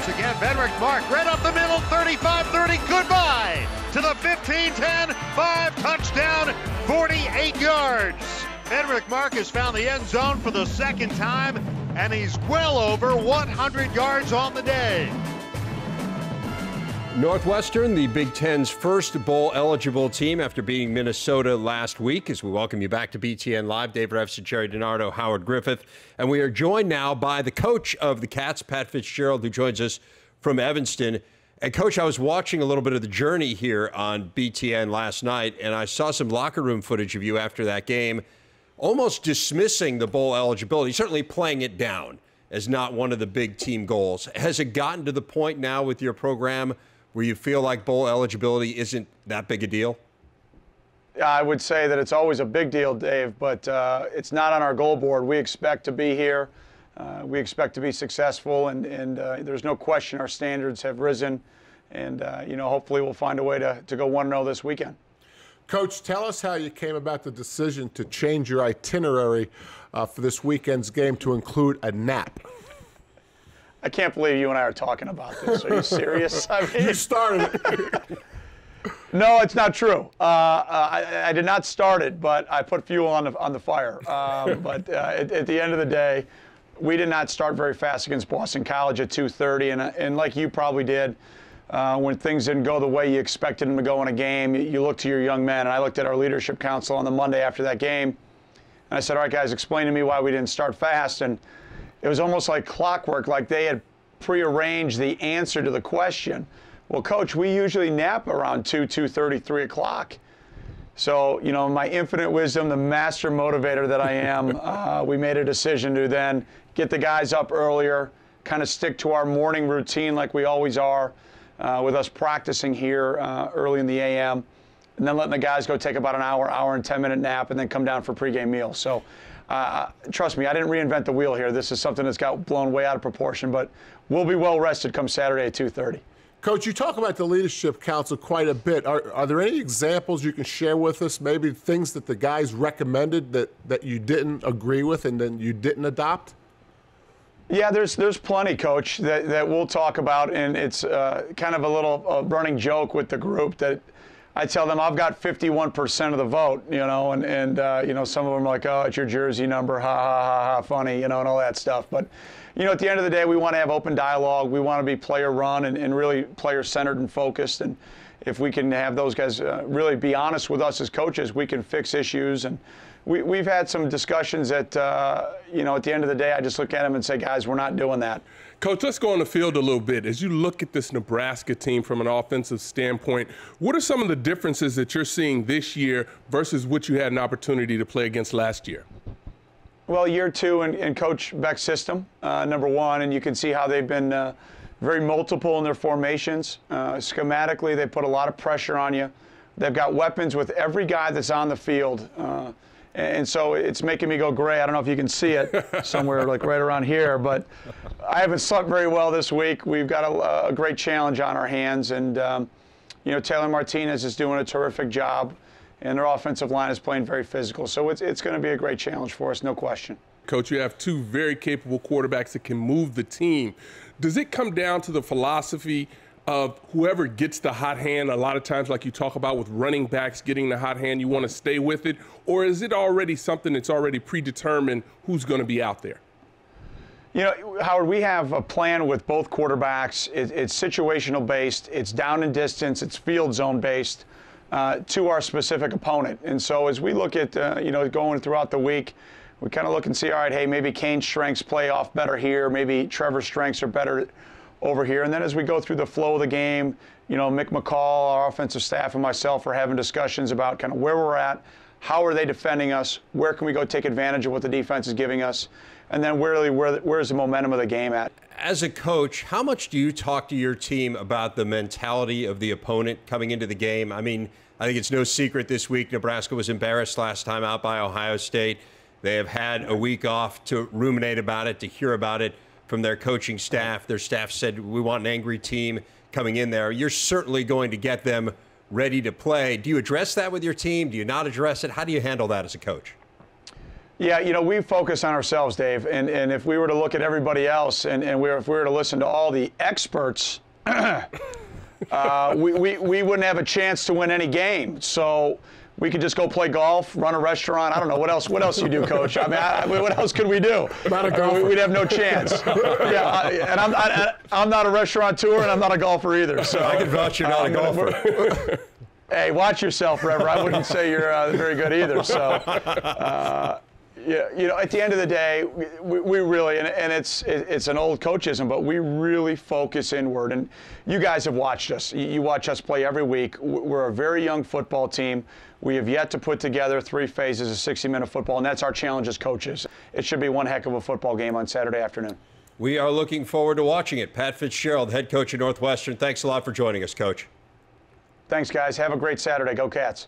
Once again, Benrick Mark right up the middle, 35-30, goodbye to the 15-10, 5 touchdown, 48 yards. Benrick Mark has found the end zone for the second time, and he's well over 100 yards on the day. Northwestern, the Big Ten's first bowl-eligible team after beating Minnesota last week. As we welcome you back to BTN Live, Dave Revsine, Gerry DiNardo, Howard Griffith. And we are joined now by the coach of the Cats, Pat Fitzgerald, who joins us from Evanston. And, Coach, I was watching a little bit of the journey here on BTN last night, and I saw some locker room footage of you after that game, almost dismissing the bowl eligibility, certainly playing it down as not one of the big team goals. Has it gotten to the point now with your program where you feel like bowl eligibility isn't that big a deal? I would say that it's always a big deal, Dave, but it's not on our goal board. We expect to be here. We expect to be successful, and there's no question our standards have risen. And, hopefully we'll find a way to go 1-0 this weekend. Coach, tell us how you came about the decision to change your itinerary for this weekend's game to include a nap. I can't believe you and I are talking about this. Are you serious? I mean, you started it. No, it's not true. I did not start it, but I put fuel on the fire. But at the end of the day, we did not start very fast against Boston College at 2:30, and like you probably did, when things didn't go the way you expected them to go in a game, you look to your young men. And I looked at our leadership council on the Monday after that game, and I said, all right, guys, explain to me why we didn't start fast. And it was almost like clockwork, like they had prearranged the answer to the question. Well, Coach, we usually nap around 2:30, 3 o'clock. So, my infinite wisdom, the master motivator that I am, we made a decision to then get the guys up earlier, kind of stick to our morning routine like we always are, with us practicing here early in the a.m., and then letting the guys go take about an hour and 10-minute nap, and then come down for pregame meals. So, trust me, I didn't reinvent the wheel here. This is something that's got blown way out of proportion, but we'll be well rested come Saturday at 2:30. Coach, you talk about the leadership council quite a bit. Are there any examples you can share with us, maybe things that the guys recommended that you didn't agree with and then you didn't adopt? Yeah, there's plenty, Coach, that we'll talk about, and it's kind of a little running joke with the group that I tell them I've got 51% of the vote, and some of them are like, oh, it's your jersey number, ha, ha, ha, ha, funny, and all that stuff. But, at the end of the day, we want to have open dialogue. We want to be player-run and really player-centered and focused. And if we can have those guys really be honest with us as coaches, we can fix issues. And we've had some discussions that, at the end of the day, I just look at them and say, guys, we're not doing that. Coach, let's go on the field a little bit. As you look at this Nebraska team from an offensive standpoint, what are some of the differences that you're seeing this year versus what you had an opportunity to play against last year? Well, year two in Coach Beck's system, number one, and you can see how they've been very multiple in their formations. Schematically, they put a lot of pressure on you. They've got weapons with every guy that's on the field. And so it's making me go gray. I don't know if you can see it somewhere like right around here, but I haven't slept very well this week. We've got a great challenge on our hands, and Taylor Martinez is doing a terrific job, and their offensive line is playing very physical. So it's going to be a great challenge for us, no question. Coach, you have two very capable quarterbacks that can move the team. Does it come down to the philosophy of whoever gets the hot hand, a lot of times like you talk about with running backs getting the hot hand, you want to stay with it? Or is it already something that's already predetermined who's going to be out there? Howard, we have a plan with both quarterbacks. It's situational based, it's down and distance, it's field zone based to our specific opponent. And so as we look at, going throughout the week, we kind of look and see, all right, hey, maybe Kane's strengths play off better here, maybe Trevor's strengths are better over here. And then as we go through the flow of the game, Mick McCall, our offensive staff, and myself are having discussions about kind of where we're at, how are they defending us, where can we go take advantage of what the defense is giving us, and then where's the momentum of the game at. As a coach, how much do you talk to your team about the mentality of the opponent coming into the game? I mean, I think it's no secret this week Nebraska was embarrassed last time out by Ohio State. They have had a week off to ruminate about it, to hear about it from their coaching staff. Their staff said, we want an angry team coming in there. You're certainly going to get them ready to play. Do you address that with your team? Do you not address it? How do you handle that as a coach? Yeah, you know, we focus on ourselves, Dave, and if we were to look at everybody else and if we were to listen to all the experts, we wouldn't have a chance to win any game. So we could just go play golf, run a restaurant. I don't know. What else you do, Coach? I mean, what else could we do? Not a golfer. We'd have no chance. Yeah, and I'm not a restaurateur, and I'm not a golfer either. So I can vouch you're not a golfer. Hey, watch yourself, Rever. I wouldn't say you're very good either. So, yeah, you know, at the end of the day, we really, and it's an old coachism, but we really focus inward. And you guys have watched us. You watch us play every week. We're a very young football team. We have yet to put together 3 phases of 60-minute football, and that's our challenge as coaches. It should be one heck of a football game on Saturday afternoon. We are looking forward to watching it. Pat Fitzgerald, head coach of Northwestern. Thanks a lot for joining us, Coach. Thanks, guys. Have a great Saturday. Go Cats.